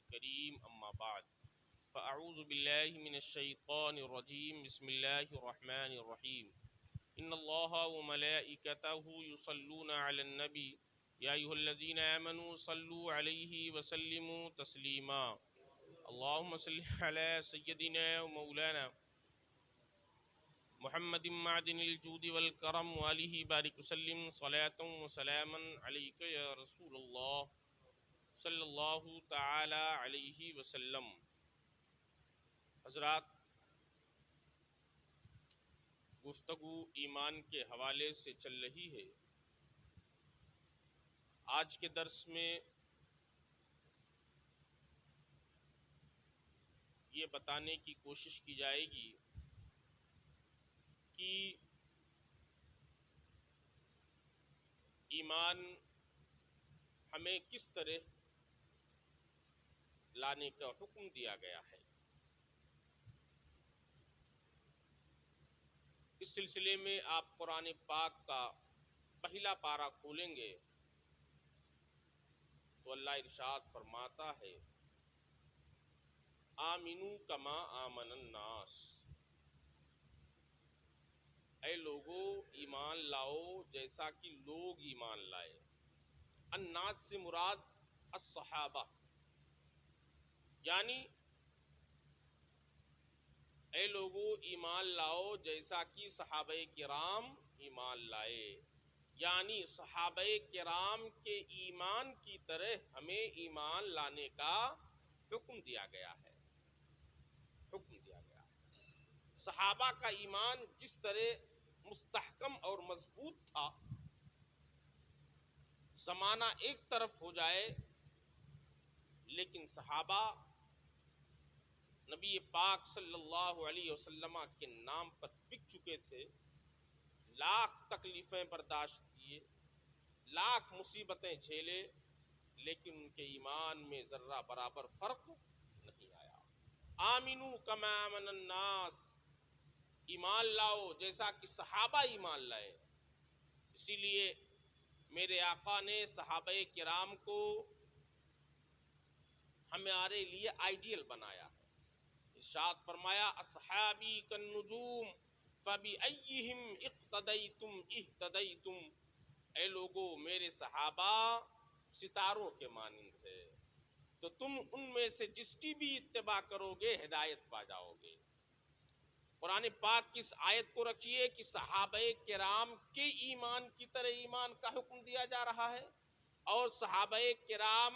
الكريم أما بعد فأعوذ بالله من الشيطان الرجيم بسم الله الرحمن الرحيم إن الله وملائكته يصلون على النبي يا أيها الذين آمنوا صلوا عليه وسلموا تسليما اللهم صل على سيدنا ومولانا محمد معدن الجود والكرم وآله بارك وسلم صلاة وسلاما عليك يا رسول الله صلی اللہ تعالی علیہ وسلم۔ حضرات، گفتگو ایمان کے حوالے سے چل رہی ہے۔ آج کے درس میں یہ بتانے کی کوشش کی جائے گی کہ ایمان ہمیں کس طرح لانے کا حکم دیا گیا ہے۔ اس سلسلے میں آپ قرآن پاک کا پہلا پارہ کھولیں گے تو اللہ ارشاد فرماتا ہے آمنو کما آمن الناس، اے لوگو ایمان لاؤ جیسا کہ لوگ ایمان لائے۔ الناس سے مراد الصحابہ، یعنی اے لوگو ایمان لاؤ جیسا کہ صحابہ کرام ایمان لائے، یعنی صحابہ کرام کے ایمان کی طرح ہمیں ایمان لانے کا حکم دیا گیا ہے۔ صحابہ کا ایمان جس طرح مستحکم اور مضبوط تھا، زمانہ ایک طرف ہو جائے لیکن صحابہ نبی پاک صلی اللہ علیہ وسلم کے نام پر بک چکے تھے، لاکھ تکلیفیں برداشت کیے، لاکھ مصیبتیں جھیلے، لیکن ان کے ایمان میں ذرہ برابر فرق نہیں آیا۔ آمنو کما آمن الناس، ایمان لاؤ جیسا کہ صحابہ ایمان لائے۔ اسی لیے میرے آقا نے صحابہ کرام کو ہمارے لیے آئیڈیل بنایا ہے۔ ارشاد فرمایا اصحابی کالنجوم فبأیہم اقتدیتم اہتدیتم، اے لوگو میرے صحابہ ستاروں کے مانند ہے، تو تم ان میں سے جس کی بھی اتباع کرو گے ہدایت پا جاؤ گے۔ قرآن پاک کی اس آیت کو رکھیے کہ صحابہ کرام کے ایمان کی طرح ایمان کا حکم دیا جا رہا ہے، اور صحابہ کرام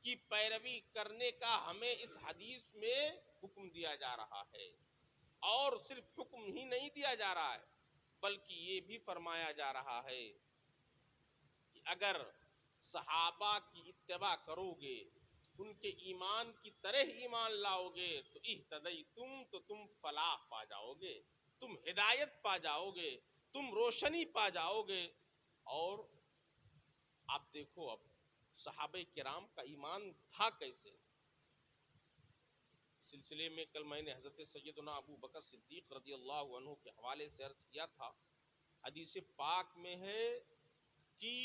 کی پیروی کرنے کا ہمیں اس حدیث میں حکم دیا جا رہا ہے۔ اور صرف حکم ہی نہیں دیا جا رہا ہے بلکہ یہ بھی فرمایا جا رہا ہے کہ اگر صحابہ کی اتباع کرو گے، ان کے ایمان کی طرح ایمان لاؤ گے تو اہتدیتم، تو تم فلاح پا جاؤ گے، تم ہدایت پا جاؤ گے، تم روشنی پا جاؤ گے۔ اور آپ دیکھو اب صحابہ کرام کا ایمان تھا کیسے۔ سلسلے میں کل میں نے حضرت سیدنا ابو بکر صدیق رضی اللہ عنہ کے حوالے سے عرض کیا تھا، حدیث پاک میں ہے کہ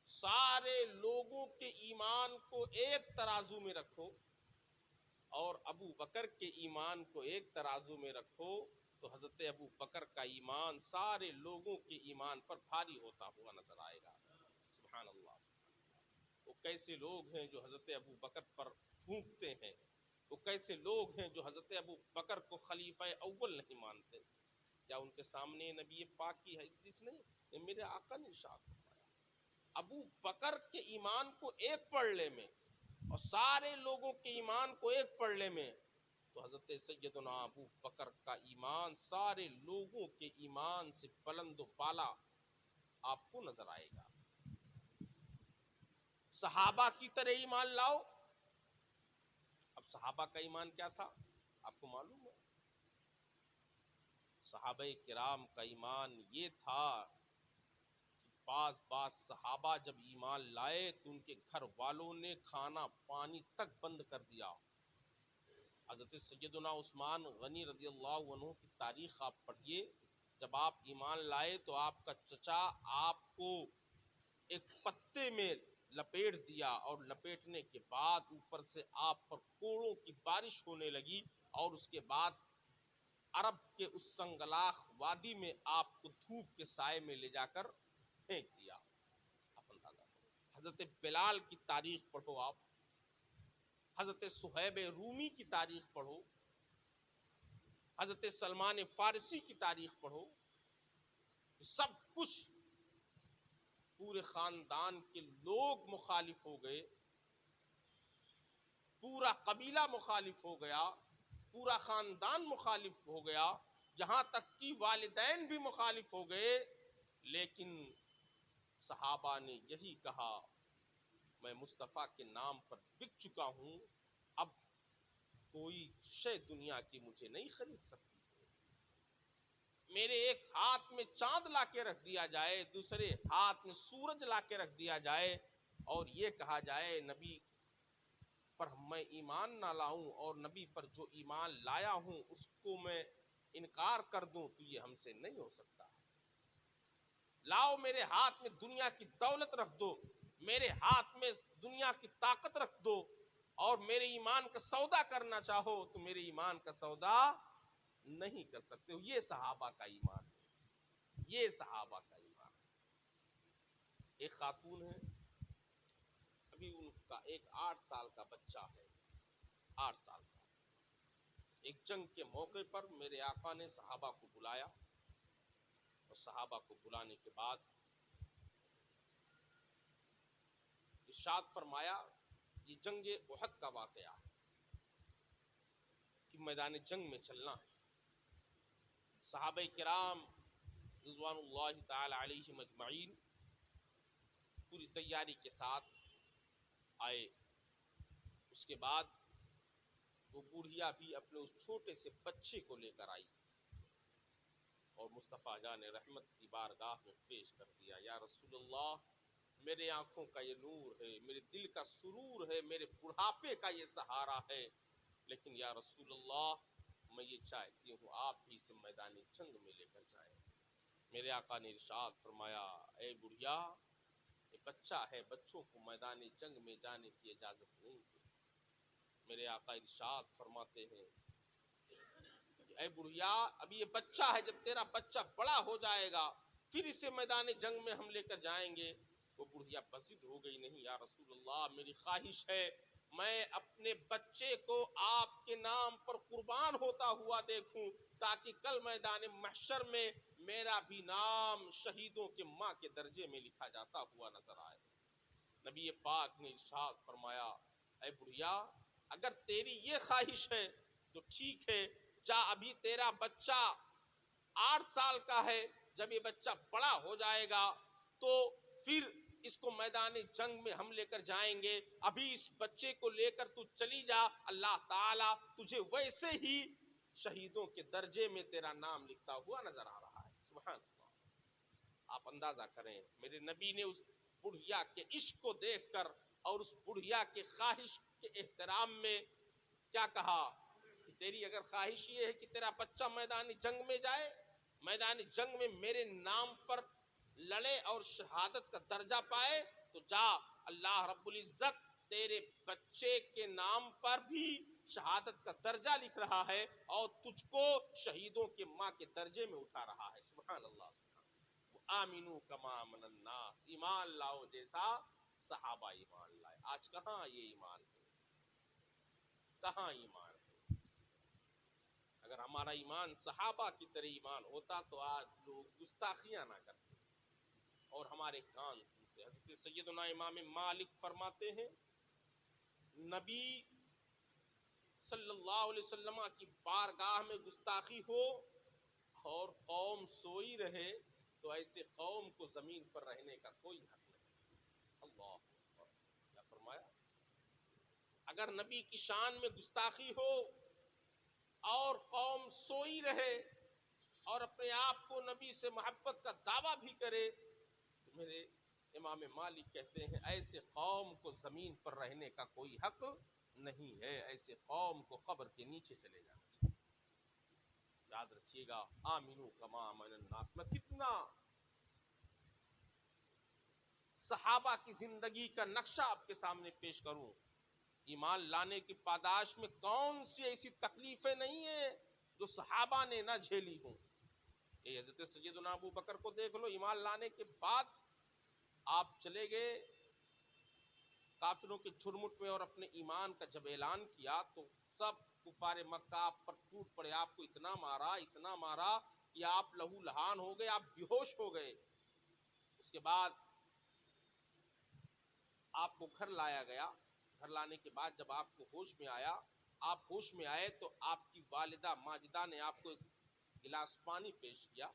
سارے لوگوں کے ایمان کو ایک ترازو میں رکھو اور ابو بکر کے ایمان کو ایک ترازو میں رکھو، تو حضرت ابو بکر کا ایمان سارے لوگوں کے ایمان پر بھاری ہوتا ہوا نظر آئے گا۔ سبحان اللہ۔ وہ کیسے لوگ ہیں جو حضرت ابو بکر پر پھونکتے ہیں، وہ کیسے لوگ ہیں جو حضرت ابو بکر کو خلیفہ اول نہیں مانتے۔ کیا ان کے سامنے نبی پاک کی حدیث نہیں؟ یہ میرے آقا نے ارشاد فرمایا ابو بکر کے ایمان کو ایک پڑھنے میں اور سارے لوگوں کے ایمان کو ایک پڑھنے میں، تو حضرت سیدنا ابو بکر کا ایمان سارے لوگوں کے ایمان سے بلند و بالا آپ کو نظر آئے گا۔ صحابہ کی طرح ایمان لاؤ۔ اب صحابہ کا ایمان کیا تھا آپ کو معلوم ہے؟ صحابہ کرام کا ایمان یہ تھا کہ بعض صحابہ جب ایمان لائے تو ان کے گھر والوں نے کھانا پانی تک بند کر دیا۔ حضرت سیدنا عثمان غنی رضی اللہ عنہ کی تاریخ آپ پڑھیے، جب آپ ایمان لائے تو آپ کا چچا آپ کو ایک پتے میں لپیٹ دیا، اور لپیٹنے کے بعد اوپر سے آپ پر کوڑوں کی بارش ہونے لگی، اور اس کے بعد عرب کے اس سنگلاخ وادی میں آپ کو دھوپ کے سائے میں لے جا کر پھینک دیا۔ آپ اندازہ کرو، حضرت بلال کی تاریخ پڑھو، آپ حضرت صہیب رومی کی تاریخ پڑھو، حضرت سلمان فارسی کی تاریخ پڑھو، سب کچھ پورے خاندان کے لوگ مخالف ہو گئے، پورا قبیلہ مخالف ہو گیا، پورا خاندان مخالف ہو گیا، یہاں تک کہ والدین بھی مخالف ہو گئے، لیکن صحابہ نے یہی کہا، میں مصطفیٰ کے نام پر بک چکا ہوں، اب کوئی شے دنیا کی مجھے نہیں خرید سکتی۔ میرے ایک ہاتھ میں چاند لا کے رکھ دیا جائے، دوسرے ہاتھ میں سورج لا کے رکھ دیا جائے، اور یہ کہا جائے نبی پر میں ایمان نہ لاؤں، اور نبی پر جو ایمان لایا ہوں اس کو میں انکار کر دوں، تو یہ ہم سے نہیں ہو سکتا۔ لاؤ میرے ہاتھ میں دنیا کی دولت رکھ دو، میرے ہاتھ میں دنیا کی طاقت رکھ دو، اور میرے ایمان کا سودا کرنا چاہو تو میرے ایمان کا سودا نہیں کر سکتے ہو۔ یہ صحابہ کا ایمان ہے، یہ صحابہ کا ایمان ہے۔ ایک خاتون ہے، ابھی ان کا ایک 8 سال کا بچہ ہے، 8 سال کا۔ ایک جنگ کے موقع پر میرے آقا نے صحابہ کو بلایا، اور صحابہ کو بلانے کے بعد ارشاد فرمایا، یہ جنگ احد کا واقعہ ہے کہ میدان جنگ میں چلنا ہے۔ صحابہ کرام رضوان اللہ تعالی علیہم اجمعین پوری تیاری کے ساتھ آئے۔ اس کے بعد وہ بوڑھیا بھی اپنے اس چھوٹے سے بچے کو لے کر آئی، اور مصطفیٰ جان رحمت کی بارگاہ میں پیش کر دیا، یا رسول اللہ، میرے آنکھوں کا یہ نور ہے، میرے دل کا سرور ہے، میرے بڑھاپے کا یہ سہارا ہے، لیکن یا رسول اللہ میں یہ چاہتی ہوں آپ بھی اسے میدان جنگ میں لے کر جائیں۔ میرے آقا نے ارشاد فرمایا، اے بڑھیا، یہ بچہ ہے، بچوں کو میدان جنگ میں جانے کی اجازت نہیں ہے۔ میرے آقا ارشاد فرماتے ہیں، اے بڑھیا، ابھی یہ بچہ ہے، جب تیرا بچہ بڑا ہو جائے گا پھر اسے میدان جنگ میں ہم لے کر جائیں گے۔ وہ بڑھیا بضد ہو گئی، نہیں یا رسول اللہ، میری خواہش ہے میں اپنے بچے کو آپ کے نام پر قربان ہوتا ہوا دیکھوں، تاکہ کل میدان محشر میں میرا بھی نام شہیدوں کے ماں کے درجے میں لکھا جاتا ہوا نظر آئے۔ نبی پاک نے ارشاد فرمایا، اے بڑھیا، اگر تیری یہ خواہش ہے تو ٹھیک ہے، جا، ابھی تیرا بچہ 8 سال کا ہے، جب یہ بچہ بڑا ہو جائے گا تو پھر اس کو میدان جنگ میں ہم لے کر جائیں گے، ابھی اس بچے کو لے کر تو چلی جا، اللہ تعالیٰ تجھے ویسے ہی شہیدوں کے درجے میں تیرا نام لکھتا ہوا نظر آ رہا ہے۔ سبحان اللہ۔ آپ اندازہ کریں، میرے نبی نے اس بڑھیا کے عشق کو دیکھ کر اور اس بڑھیا کے خواہش کے احترام میں کیا کہا کہ تیری اگر خواہش یہ ہے کہ تیرا بچہ میدان جنگ میں جائے، میدان جنگ میں میرے نام پر لڑے اور شہادت کا درجہ پائے، تو جا، اللہ رب العزت تیرے بچے کے نام پر بھی شہادت کا درجہ لکھ رہا ہے، اور تجھ کو شہیدوں کے ماں کے درجے میں اٹھا رہا ہے۔ سبحان اللہ۔ آمینو کما آمن الناس، ایمان لاؤ جیسا صحابہ ایمان لائے۔ آج کہاں یہ ایمان ہے؟ کہاں ایمان ہے؟ اگر ہمارا ایمان صحابہ کی طرح ایمان ہوتا تو آج لوگ گستاخیاں نہ کرتے اور ہمارے کان سنتے۔ حضرت سیدنا امام مالک فرماتے ہیں، نبی صلی اللہ علیہ وسلم کی بارگاہ میں گستاخی ہو اور قوم سوئی رہے تو ایسے قوم کو زمین پر رہنے کا کوئی حق نہیں۔ اللہ اکبر۔ کیا فرمایا؟ اگر نبی کی شان میں گستاخی ہو اور قوم سوئی رہے اور اپنے آپ کو نبی سے محبت کا دعویٰ بھی کرے، تو میرے امام مالک کہتے ہیں ایسے قوم کو زمین پر رہنے کا کوئی حق نہیں ہے، ایسے قوم کو قبر کے نیچے چلے جانا چاہیے۔ یاد رکھیے گا، آمینو کما آمن الناس میں کتنا صحابہ کی زندگی کا نقشہ آپ کے سامنے پیش کروں. ایمان لانے کی پاداش میں کون سی ایسی تکلیفیں نہیں ہیں جو صحابہ نے نہ جھیلی ہوں. یہ حضرت سیدنا ابو بکر کو دیکھ لو، ایمان لانے کے بعد آپ چلے گئے کافروں کے جھرمٹ میں، اور اپنے ایمان کا جب اعلان کیا تو سب کفار مکہ آپ پر ٹوٹ پڑے، آپ کو اتنا مارا کہ آپ لہو لہان ہو گئے، آپ بے ہوش ہو گئے. اس کے بعد آپ کو گھر لایا گیا. گھر لانے کے بعد جب آپ کو ہوش میں آیا، آپ ہوش میں آئے تو آپ کی والدہ ماجدہ نے آپ کو ایک گلاس پانی پیش کیا.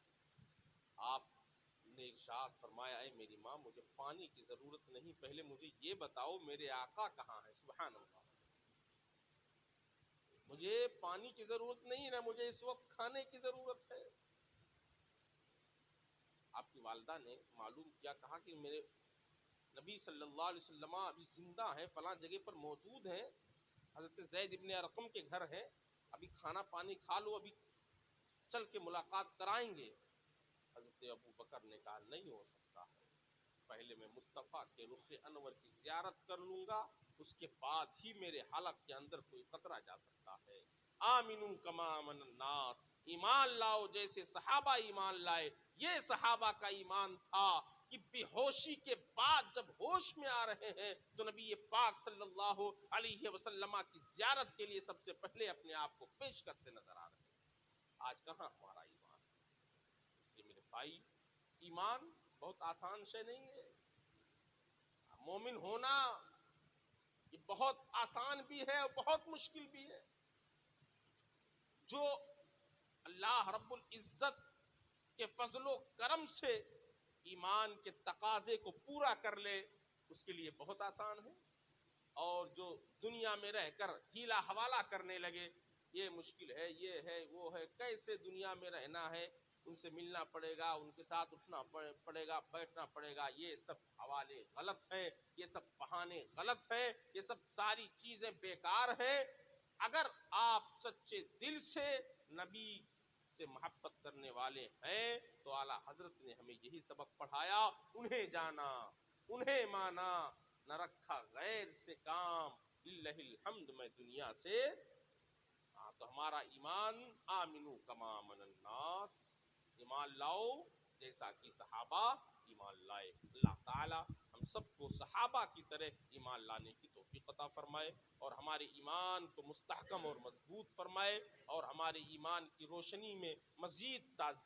آپ نے ارشاد فرمایا، اے میری ماں، مجھے پانی کی ضرورت نہیں، پہلے مجھے یہ بتاؤ میرے آقا کہاں ہے. سبحان اللہ. مجھے پانی کی ضرورت نہیں ہے، مجھے اس وقت کھانے کی ضرورت ہے. آپ کی والدہ نے معلوم کیا، کہا کہ میرے نبی صلی اللہ علیہ وسلم ابھی زندہ ہیں، فلاں جگہ پر موجود ہیں، حضرت زید ابن ارقم کے گھر ہیں، ابھی کھانا پانی کھا لو، ابھی چل کے ملاقات کرائیں گے. حضرت ابو بکر نے کہا نہیں ہو سکتا ہے، پہلے میں مصطفیٰ کے رخ انور کی زیارت کر لوں گا، اس کے بعد ہی میرے حلق کے اندر کوئی قطرہ جا سکتا ہے. آمنو کما آمن الناس، ایمان لاؤ جیسے صحابہ ایمان لائے. یہ صحابہ کا ایمان تھا کہ بے ہوشی کے بعد جب ہوش میں آ رہے ہیں تو نبی پاک صلی اللہ علیہ وسلم کی زیارت کے لیے سب سے پہلے اپنے آپ کو پیش کرتے نظر آ رہے ہیں. آج کہاں ہمارا ایمان؟ اس لیے میرے بھائی، ایمان بہت آسان شے نہیں ہے. مومن ہونا یہ بہت آسان بھی ہے اور بہت مشکل بھی ہے. جو اللہ رب العزت کے فضل و کرم سے ایمان کے تقاضے کو پورا کر لے اس کے لیے بہت آسان ہے، اور جو دنیا میں رہ کر ہیلا حوالہ کرنے لگے، یہ مشکل ہے، یہ ہے، وہ ہے، کیسے دنیا میں رہنا ہے، ان سے ملنا پڑے گا، ان کے ساتھ اٹھنا پڑے گا، بیٹھنا پڑے گا، یہ سب حوالے غلط ہیں، یہ سب بہانے غلط ہیں، یہ سب ساری چیزیں بیکار ہیں. اگر آپ سچے دل سے نبی سے محبت کرنے والے ہیں تو اعلیٰ حضرت نے ہمیں یہی سبق پڑھایا، انہیں جانا، انہیں مانا، نہ رکھا غیر سے کام، للہ الحمد میں دنیا سے. تو ہمارا ایمان، آمنو کما آمن الناس، ایمان لاؤ جیسا کہ صحابہ ایمان لائے. اللہ تعالی ہم سب کو صحابہ کی طرح ایمان لانے کی توفیق عطا فرمائے، اور ہمارے ایمان کو مستحکم اور مضبوط فرمائے، اور ہمارے ایمان کی روشنی میں مزید تازگی